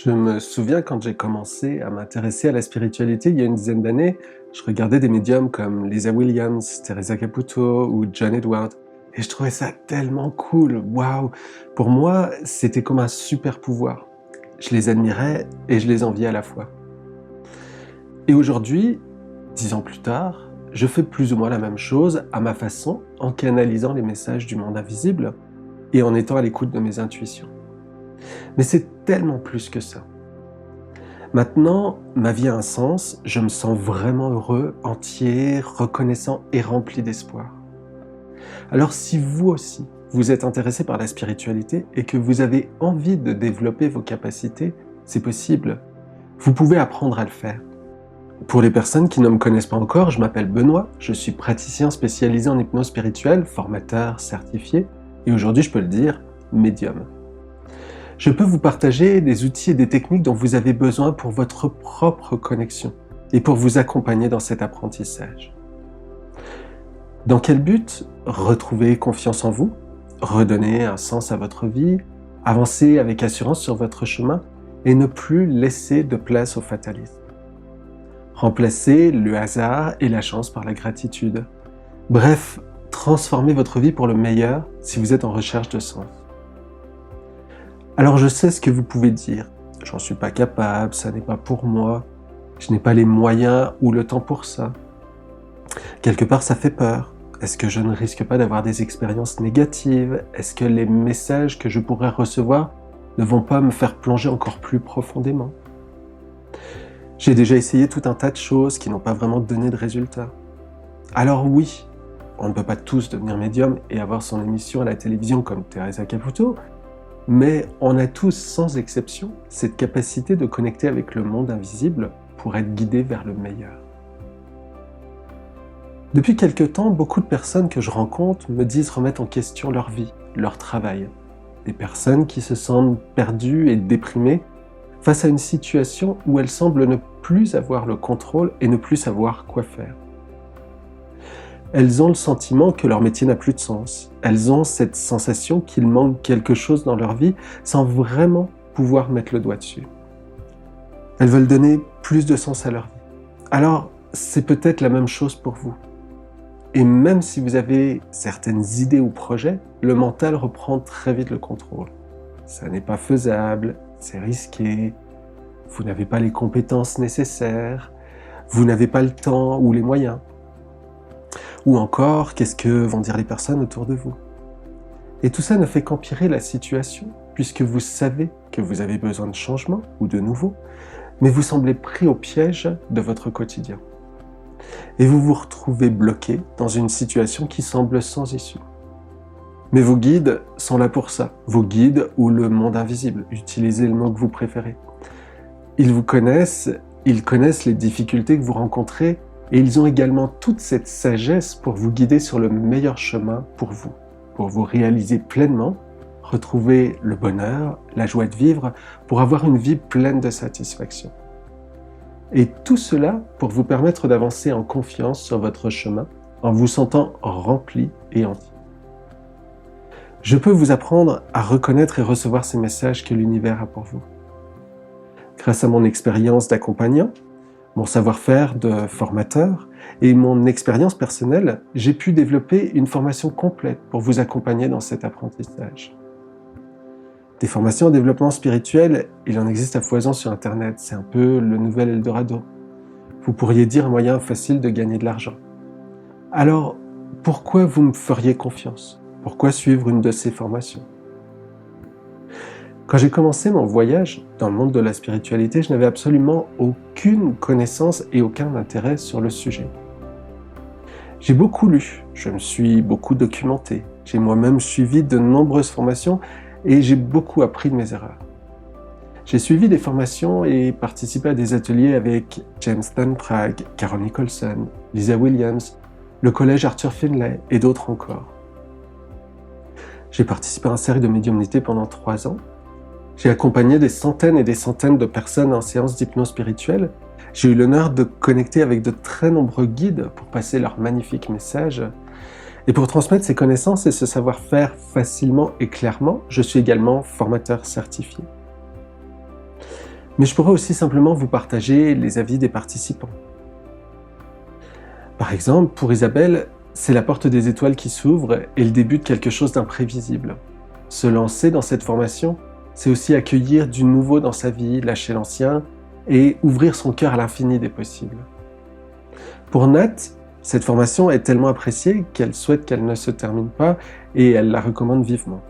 Je me souviens quand j'ai commencé à m'intéresser à la spiritualité il y a une dizaine d'années, je regardais des médiums comme Lisa Williams, Teresa Caputo ou John Edward et je trouvais ça tellement cool, waouh! Pour moi, c'était comme un super pouvoir. Je les admirais et je les enviais à la fois. Et aujourd'hui, 10 ans plus tard, je fais plus ou moins la même chose à ma façon, en canalisant les messages du monde invisible et en étant à l'écoute de mes intuitions. Mais c'est tellement plus que ça. Maintenant, ma vie a un sens, je me sens vraiment heureux, entier, reconnaissant et rempli d'espoir. Alors si vous aussi, vous êtes intéressé par la spiritualité et que vous avez envie de développer vos capacités, c'est possible. Vous pouvez apprendre à le faire. Pour les personnes qui ne me connaissent pas encore, je m'appelle Benoît, je suis praticien spécialisé en hypnose spirituelle, formateur certifié et aujourd'hui, je peux le dire, médium. Je peux vous partager des outils et des techniques dont vous avez besoin pour votre propre connexion et pour vous accompagner dans cet apprentissage. Dans quel but? Retrouver confiance en vous, redonner un sens à votre vie, avancer avec assurance sur votre chemin et ne plus laisser de place au fatalisme. Remplacer le hasard et la chance par la gratitude. Bref, transformer votre vie pour le meilleur si vous êtes en recherche de sens. Alors je sais ce que vous pouvez dire. J'en suis pas capable, ça n'est pas pour moi, je n'ai pas les moyens ou le temps pour ça. Quelque part ça fait peur. Est-ce que je ne risque pas d'avoir des expériences négatives? Est-ce que les messages que je pourrais recevoir ne vont pas me faire plonger encore plus profondément? J'ai déjà essayé tout un tas de choses qui n'ont pas vraiment donné de résultats. Alors oui, on ne peut pas tous devenir médium et avoir son émission à la télévision comme Teresa Caputo, mais on a tous, sans exception, cette capacité de connecter avec le monde invisible pour être guidés vers le meilleur. Depuis quelque temps, beaucoup de personnes que je rencontre me disent remettre en question leur vie, leur travail. Des personnes qui se sentent perdues et déprimées face à une situation où elles semblent ne plus avoir le contrôle et ne plus savoir quoi faire. Elles ont le sentiment que leur métier n'a plus de sens. Elles ont cette sensation qu'il manque quelque chose dans leur vie sans vraiment pouvoir mettre le doigt dessus. Elles veulent donner plus de sens à leur vie. Alors, c'est peut-être la même chose pour vous. Et même si vous avez certaines idées ou projets, le mental reprend très vite le contrôle. Ça n'est pas faisable, c'est risqué, vous n'avez pas les compétences nécessaires, vous n'avez pas le temps ou les moyens. Ou encore, qu'est-ce que vont dire les personnes autour de vous? Et tout ça ne fait qu'empirer la situation, puisque vous savez que vous avez besoin de changement ou de nouveau, mais vous semblez pris au piège de votre quotidien. Et vous vous retrouvez bloqué dans une situation qui semble sans issue. Mais vos guides sont là pour ça, vos guides ou le monde invisible, utilisez le mot que vous préférez. Ils vous connaissent, ils connaissent les difficultés que vous rencontrez et ils ont également toute cette sagesse pour vous guider sur le meilleur chemin pour vous réaliser pleinement, retrouver le bonheur, la joie de vivre, pour avoir une vie pleine de satisfaction. Et tout cela pour vous permettre d'avancer en confiance sur votre chemin, en vous sentant rempli et entier. Je peux vous apprendre à reconnaître et recevoir ces messages que l'univers a pour vous. Grâce à mon expérience d'accompagnant, mon savoir-faire de formateur et mon expérience personnelle, j'ai pu développer une formation complète pour vous accompagner dans cet apprentissage. Des formations en développement spirituel, il en existe à foison sur Internet, c'est un peu le nouvel Eldorado. Vous pourriez dire un moyen facile de gagner de l'argent. Alors, pourquoi vous me feriez confiance? Pourquoi suivre une de ces formations? Quand j'ai commencé mon voyage dans le monde de la spiritualité, je n'avais absolument aucune connaissance et aucun intérêt sur le sujet. J'ai beaucoup lu, je me suis beaucoup documenté, j'ai moi-même suivi de nombreuses formations et j'ai beaucoup appris de mes erreurs. J'ai suivi des formations et participé à des ateliers avec James Van Praagh, Carol Nicholson, Lisa Williams, le collège Arthur Findlay et d'autres encore. J'ai participé à un cercle de médiumnité pendant 3 ans. J'ai accompagné des centaines et des centaines de personnes en séance d'hypnose spirituelle. J'ai eu l'honneur de connecter avec de très nombreux guides pour passer leurs magnifiques messages. Et pour transmettre ces connaissances et ce savoir-faire facilement et clairement, je suis également formateur certifié. Mais je pourrais aussi simplement vous partager les avis des participants. Par exemple, pour Isabelle, c'est la porte des étoiles qui s'ouvre et le début de quelque chose d'imprévisible. Se lancer dans cette formation, c'est aussi accueillir du nouveau dans sa vie, lâcher l'ancien et ouvrir son cœur à l'infini des possibles. Pour Nat, cette formation est tellement appréciée qu'elle souhaite qu'elle ne se termine pas et elle la recommande vivement.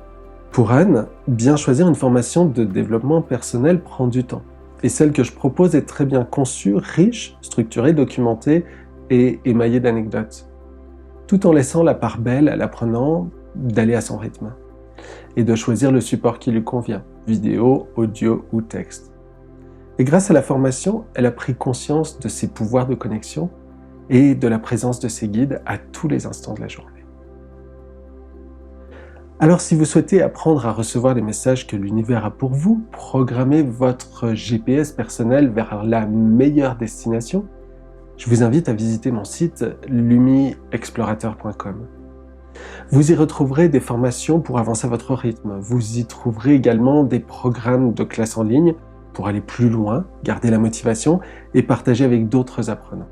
Pour Anne, bien choisir une formation de développement personnel prend du temps. Et celle que je propose est très bien conçue, riche, structurée, documentée et émaillée d'anecdotes. Tout en laissant la part belle à l'apprenant d'aller à son rythme et de choisir le support qui lui convient, vidéo, audio ou texte. Et grâce à la formation, elle a pris conscience de ses pouvoirs de connexion et de la présence de ses guides à tous les instants de la journée. Alors si vous souhaitez apprendre à recevoir les messages que l'univers a pour vous, programmez votre GPS personnel vers la meilleure destination, je vous invite à visiter mon site lumiexplorateur.com. Vous y retrouverez des formations pour avancer à votre rythme. Vous y trouverez également des programmes de classe en ligne pour aller plus loin, garder la motivation et partager avec d'autres apprenants.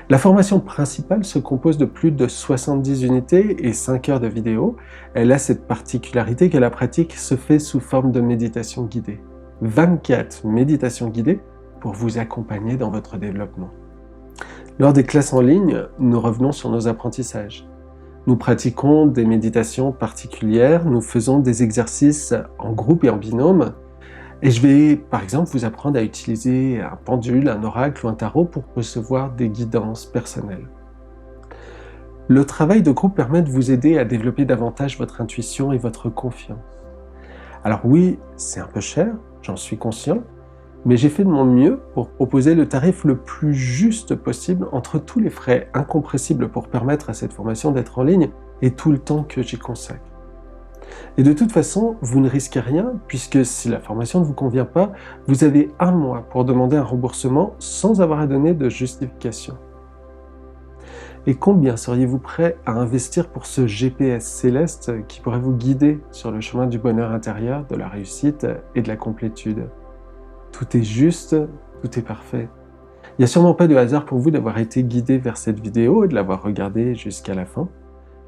La formation principale se compose de plus de 70 unités et 5 heures de vidéo. Elle a cette particularité que la pratique se fait sous forme de méditation guidée. 24 méditations guidées pour vous accompagner dans votre développement. Lors des classes en ligne, nous revenons sur nos apprentissages. Nous pratiquons des méditations particulières, nous faisons des exercices en groupe et en binôme. Et je vais, par exemple, vous apprendre à utiliser un pendule, un oracle ou un tarot pour recevoir des guidances personnelles. Le travail de groupe permet de vous aider à développer davantage votre intuition et votre confiance. Alors oui, c'est un peu cher, j'en suis conscient, mais j'ai fait de mon mieux pour proposer le tarif le plus juste possible entre tous les frais incompressibles pour permettre à cette formation d'être en ligne et tout le temps que j'y consacre. Et de toute façon, vous ne risquez rien puisque si la formation ne vous convient pas, vous avez 1 mois pour demander un remboursement sans avoir à donner de justification. Et combien seriez-vous prêt à investir pour ce GPS céleste qui pourrait vous guider sur le chemin du bonheur intérieur, de la réussite et de la complétude? Tout est juste, tout est parfait. Il n'y a sûrement pas de hasard pour vous d'avoir été guidé vers cette vidéo et de l'avoir regardée jusqu'à la fin.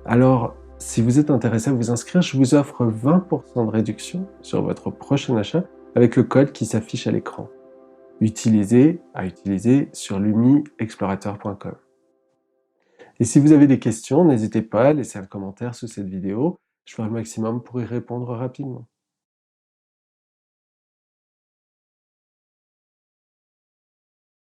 Alors, si vous êtes intéressé à vous inscrire, je vous offre 20% de réduction sur votre prochain achat avec le code qui s'affiche à l'écran. Utilisez sur lumiexplorateur.com. Et si vous avez des questions, n'hésitez pas à laisser un commentaire sous cette vidéo. Je ferai le maximum pour y répondre rapidement.